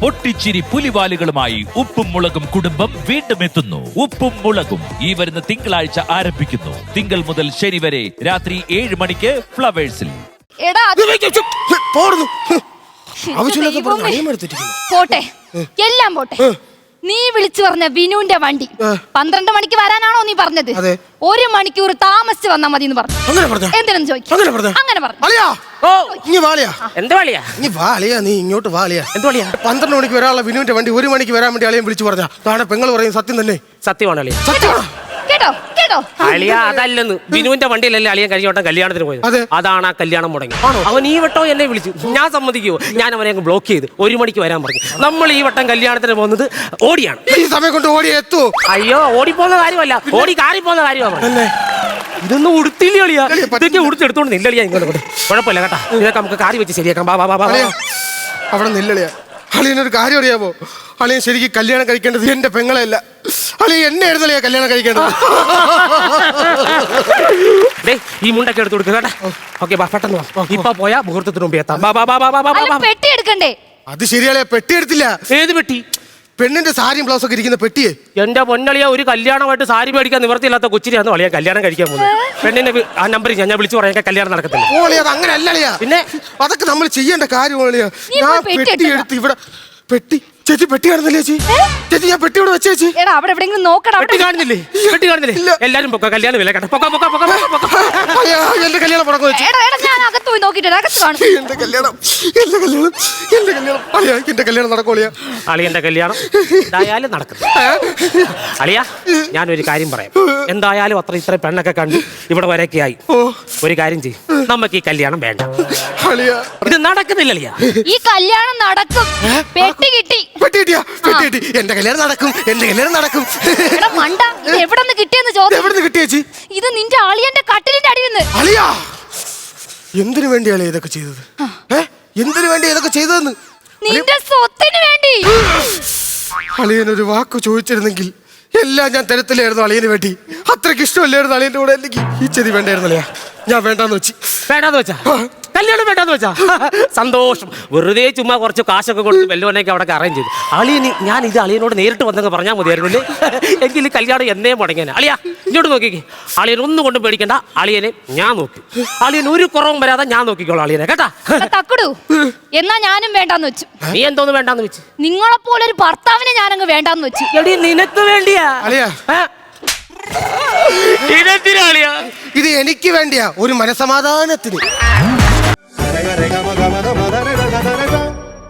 പൊട്ടിച്ചിരി പുലിവാലുകളുമായി ഉപ്പും മുളകും കുടുംബം വീണ്ടും എത്തുന്നു. ഉപ്പും മുളകും ഈ വരുന്ന തിങ്കളാഴ്ച ആരംഭിക്കുന്നു. തിങ്കൾ മുതൽ ശനി വരെ രാത്രി 7 മണിക്ക് ഫ്ലവേഴ്സിൽ. പോട്ടെ, എല്ലാം പോട്ടെ. നീ വിളിച്ചു പറഞ്ഞ വിനുവിന്റെ വണ്ടി 12 മണിക്ക് വരാനാണോ നീ പറഞ്ഞത്? 1 മണിക്കൂർ താമസിച്ച് വന്നാ മതി എന്ന് പറഞ്ഞു. എന്തിനെന്ന് ചോദിക്കും. അങ്ങനെ പറഞ്ഞു. നീ ഇങ്ങോട്ട് വാളിയാ. 12 മണിക്ക് വരാനുള്ള വിനുവിന്റെ വണ്ടി 1 മണിക്ക് വരാൻ വേണ്ടി അളിയൻ വിളിച്ചു പറഞ്ഞ താഴെ പെങ്ങൾ പറയും സത്യം തന്നെ. സത്യമാണ് കേട്ടോ കേട്ടോ. അളിയ അതല്ലെന്ന്, വിനുവിന്റെ വണ്ടിയിലല്ലേ അളിയൻ കഴിഞ്ഞ വട്ടം കല്യാണത്തിന് പോയത്. അതാണ് ആ കല്യാണം മുടങ്ങി. അവൻ ഈ വട്ടം എന്നെ വിളിച്ചു, ഞാൻ സമ്മതിക്കുവോ? ഞാൻ അവനെ അങ്ങ് ബ്ലോക്ക് ചെയ്ത് 1 മണിക്ക് വരാൻ പറഞ്ഞു. നമ്മൾ ഈ വട്ടം കല്യാണത്തിന് പോകുന്നത് ഓടിയാണ്. ഈ സമയം കൊണ്ട് ഓടി എത്തൂ? അയ്യോ, ഓടിപ്പോന്ന കാര്യമല്ല, ഓടി കാറി പോകുന്ന കാര്യമാണ്. ഇതൊന്നും ഉടുത്തില്ല അളിയാ, ഇതൊക്കെ ഉടുത്തെടുത്തോണ്ട് നില്ലളിയാ. ഇങ്ങോട്ട് കുഴപ്പമില്ല കേട്ടാ, ഇതൊക്കെ നമുക്ക് കാറി വെച്ച് ശരിയാക്കാം. അവിടെ നില്ലളിയാ. അളിയനൊരു കാര്യം അറിയാമോ? അളിയൻ ശരിക്കും കല്യാണം കഴിക്കേണ്ടത് എന്റെ പെങ്ങളെയല്ല, അളിയൻ എന്നെ ആയിരുന്നല്ലേ കല്യാണം കഴിക്കേണ്ടത്. ഈ മുണ്ടൊക്കെ എടുത്ത് കൊടുക്കുക കേട്ടാ. ഓക്കെ, പെട്ടെന്ന് ഇപ്പൊ പോയാ മുഹൂർത്തത്തിന് മുമ്പ് എത്താം. പെട്ടി എടുക്കണ്ടേ? അത് ശരിയാളെ, പെട്ടി എടുത്തില്ല. ഏത് പെട്ടി? പെണ്ണിന്റെ സാരിയും ബ്ലൗസ് ഒക്കെ ഇരിക്കുന്ന പെട്ടിയെ. എന്റെ പൊന്നളിയ, ഒരു കല്യാണമായിട്ട് സാരി മേടിക്കാൻ നിവർത്തിയില്ലാത്ത കൊച്ചിരിയാന്ന് വളിയാ കല്യാണം കഴിക്കാൻ പോകുന്നത്. പെണ്ണിന്റെ ആ നമ്പർ ഞാൻ വിളിച്ചു പറയാൻ കല്യാണം നടക്കത്തില്ല. ഓളിയാ, അത് അങ്ങനെ അല്ലളിയാ. പിന്നെ അതൊക്കെ നമ്മൾ ചെയ്യേണ്ട കാര്യമാളിയാ. ഞാൻ പെട്ടി എടുത്ത് ഇവിടെ പെട്ടി. ചേച്ചി പെട്ടി കാണുന്നില്ലേ ചേച്ചി? ചേച്ചി ഞാൻ പെട്ടി ഇവിടെ വെച്ചേച്ചി. അവിടെ എവിടെയെങ്കിലും നോക്കണം. പെട്ടി കാണുന്നില്ലേ? പെട്ടി കാണുന്നില്ലേ? എല്ലാരും പൊക്ക, കല്യാണം വില കേട്ടോ. എന്റെ കല്യാണം മുടങ്ങും. ഞാൻ അകത്ത് പോയി നോക്കിട്ട് എന്റെ കല്യാണം അളിയാ, എന്റെ കല്യാണം നടക്കോളിയാ. അളിയന്റെ കല്യാണം എന്തായാലും നടക്കും. അളിയാ, ഞാനൊരു കാര്യം പറയാം. എന്തായാലും ഇത്ര പെണ്ണൊക്കെ കണ്ട് ഇവിടെ വരെയൊക്കെ ആയി. ഒരു കാര്യം ചെയ്യും, നമുക്ക് ഈ കല്യാണം വേണ്ട. ഇത് നടക്കുന്നില്ല അളിയാ. ഈ കല്യാണം നടക്കും. പെട്ടി കിട്ടി. എന്റെ കല്യാണം നടക്കും, എന്റെ കല്യാണം നടക്കും. മണ്ട, ഇത് എവിടെ നിന്ന് കിട്ടിയെന്ന് ചോദിച്ചു. എവിടെ നിന്ന് കിട്ടിയേച്ചി? ഇത് നിന്റെ അളിയന്റെ കട്ടിലിന്റെ അടിയിൽ നിന്ന്. അളിയാ, എന്തിനു വേണ്ടിയാണ് ഇതൊക്കെ ചെയ്തത്? എന്തിനു വേണ്ടി ഇതൊക്കെ ചെയ്തതെന്ന്? നിന്റെ സ്വത്തിന് വേണ്ടി. അളിയനൊരു വാക്ക് ചോദിച്ചിരുന്നെങ്കിൽ എല്ലാം ഞാൻ തരത്തിലായിരുന്നു അളിയന് വേണ്ടി. അത്രയ്ക്ക് ഇഷ്ടമല്ലായിരുന്നു അളിയന്റെ കൂടെ. എനിക്ക് ഈ ചെതി വേണ്ടായിരുന്നല്ലേ, ഞാൻ വേണ്ടാന്ന് വെച്ചാ കല്യാണം വേണ്ടാന്ന് വെച്ചാ സന്തോഷം. വെറുതെ ചുമ്മാ കുറച്ച് കാശൊക്കെ കൊടുത്ത് വെല്ലുവനൊക്കെ അവിടെ അറേഞ്ച് ചെയ്തു. ഞാൻ ഇത് അളിയനോട് നേരിട്ട് വന്നങ്ങ് പറഞ്ഞാൽ മതിയായിരുന്നില്ലേ? എങ്കിൽ കല്യാണം എന്നേ മുടങ്ങിയാണ്. അളിയാ, ഇങ്ങോട്ട് നോക്കിക്കേ. അളിയൻ ഒന്നും കൊണ്ടും പേടിക്കണ്ട, അളിയനെ ഞാൻ നോക്കി. അളിയൻ ഒരു കുറവും വരാതെ ഞാൻ നോക്കിക്കോളാം അളിയനെ, കേട്ടാ. തക്കുടു, എന്നാ ഞാനും വേണ്ടാന്ന് വെച്ചു. നീ എന്തോന്ന് വേണ്ടാന്ന് വെച്ച്? നിങ്ങളെപ്പോലെ ഒരു ഭർത്താവിനെ ഞാനങ്ങ് വേണ്ടാന്ന് വെച്ചു. എടി, നിനക്ക് വേണ്ടിയാ അളിയാ? ഇതെന്തിനാ അളിയാ? ഇത് എനിക്ക് വേണ്ടിയാ, ഒരു മനസമാധാനത്തിന്.